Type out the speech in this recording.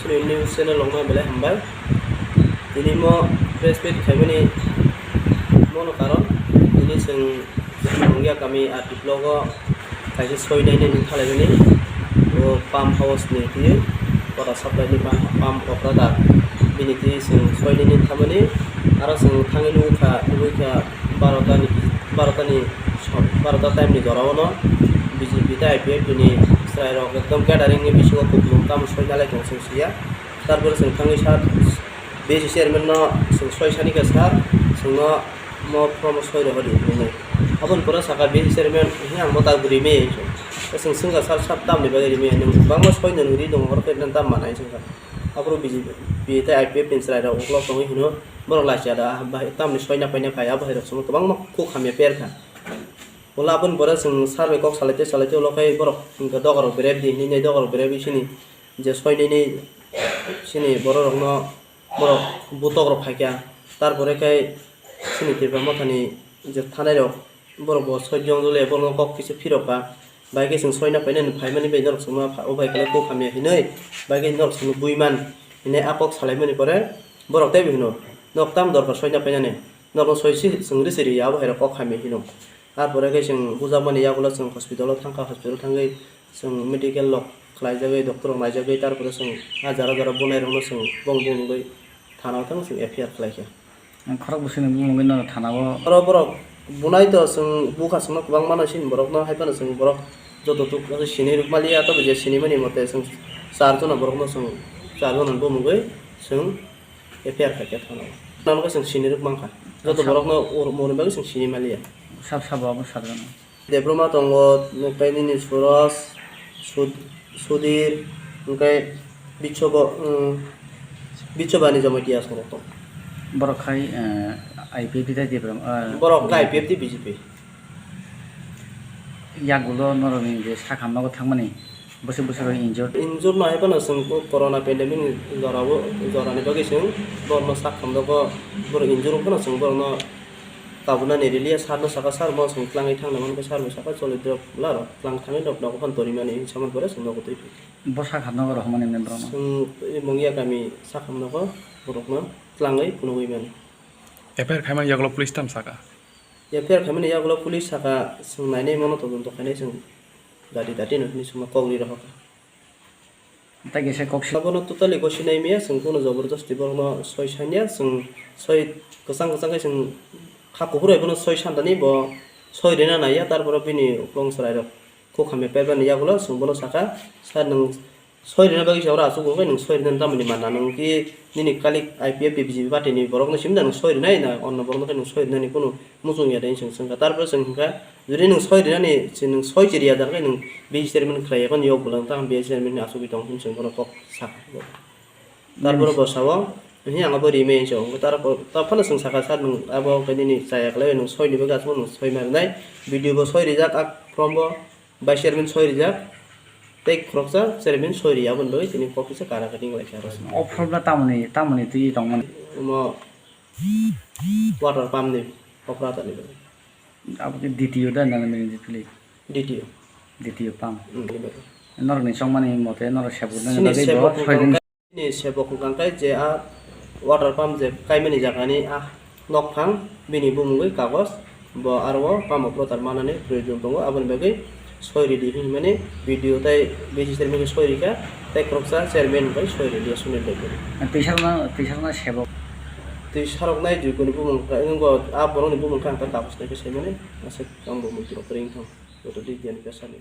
sini news channel long ma bele hambai ini mo press page kami mo no karon ini sing mungkin kami arti logo kayak soy ini thalai ini pump house ni ti pada supply ni pump operator ini ti sing soy ini thamani aro sing thangin uka barota time ni jorawono BJP ta IPF ni Israel rok ekdom gathering ni bisu ko kulum kam soy dalai tong sing sia tarbor sing thangi sar base chairman no sing soy sani ka sar sing no mo from soy ro hodi ni abon pura saka base chairman hiang mota guri me sing sing ka sar sap tam ni bagari me ni bangmo soy no ri dong hor ket nan tam manai sing ka apro BJP ta IPF ni Israel rok uklok tong hino borok la sia da ba tam ni soy na pa ya ba rok sum to bang mo ku khamya per ka Ola pun boras sing sarve kok salate lokai borok ingka dogor bereb di ni dogor bereb sini je soy ni sini borok no borok butok rok khaikya tar pore kai sini tirba mothani je thanai rok borok bo soy jong dole borok kok kise phiroka baige sing soy na painen phaimani be norok suma o bai kala ko khamya hinai baige norok sum buiman ine apok salaimani pore borok tai bihno noktam dorkar soy na painane nok soy si sing risiri ya bo hera kok khamya hino তারপরে কে song বুজামানি ইয়াগুলো সং হসপিটালে থাকা hospital থাঙ্গै সং medical লক খাইজাগै doctor নাইজাগै তারপরে সং হাজার হাজার বনাই রংनो সং বংবंगै থানাव थां सं एफआईआर खालायखा खरक बसिनो बुंगै न थानाव बरक बुनाय तो सं बुखा सं गोबां मानसिन बरक न हायफानो सं बरक जततुक सिनि रुकमालिया तो जे सिनि मानि मते सं चारजन बरक न सं चारजन बुंगै सं एफआईआर खालायखा थानाव नामखौ सं सिनि रुकमांखा जत बरक न मोरबागै सं सिनि मालिया साब सारगोन diploma tongo nukai ni suros sudir nukai bicoba ni jama dia sono to borok khai IPF ta diploma borok kai IPF di BJP yagulo noroni je sakhamnago thangmani बोसोर injur na hepana sung corona pandemic jorani bagi sung borno sakhamnago bor injur kana sung borno kabuna nerilia sarno saka sar mo sung klangai thang namon ko sar mo saka choli drop laro klang thangai dok dok kon tori mani saman pore sung noko tei bosa khatno ro homani membro sung mongia kami sakham noko borokno klangai punoi mani FIR खायमान यागलो police ताम साका FIR खायमान यागलो police साका sung nainai mono to don to khanai sung dati no ni suma kogri rohaka ta gese kokshi bono totally gosinai me sung kono jabardasti borno soy sanya sung soy kosang kai sung খাকু পুরাই কোনো ছয় সান্তানি ব ছয় রেনা নাইয়া তারপরে বিনি উপ্লং সরাই rock কো খামে পেবা নিয়া গুলো সুবনো সাকা সার নং ছয় রেনা বাকি সারা আসু গঙ্গাই নং ছয় রেনা দামনি মানা নং কি নিনি কালি IPF BJP পার্টি নি বরক ন সিমদা নং ছয় রেনাই না অন্য বরক নং ছয় রেনা নি কোনো মুজুং ইয়া দেন সং তারপরে সং কা যদি নং ছয় রেনা নি নং ছয় জিরিয়া দারগাই নং বিশ চেয়ারম্যান খাই এখন ইয়ক বলাং তাম বিশ চেয়ারম্যান আসু বিতং সং কোনো কক সাকা তারপরে বসাও ini yang apa di meja, tapi sing saka sar nung apa kini ni saya kalau nung soy di bagas nung soy mana video bos soy rijak ak promo by chairman soy rijak take croksa chairman soy rijak pun loh ini kopi sekarang keting lagi harus. Offer lah tamu ni tu i tong mana? Mau water pump ni operator ni. Apa tu DTO dah dalam ni pilih? DTO pump. Nor ni song mana ni mote nor sebut ni ini sebok kangkai je water pump je kai mani jagani nok phang bini bumungoi kagos bo arwo pump operator manane proyojon tongo abon bagai soy ready hin mane video tai besi chairman soy rika tai kroksa chairman bai soy ready sunil debe tisarna sebok tisarok nai ju kuni bumung ka ngo borong ni bumung kan ta tapus tai ke semane asek kambo mutro pring thong to di dian pesani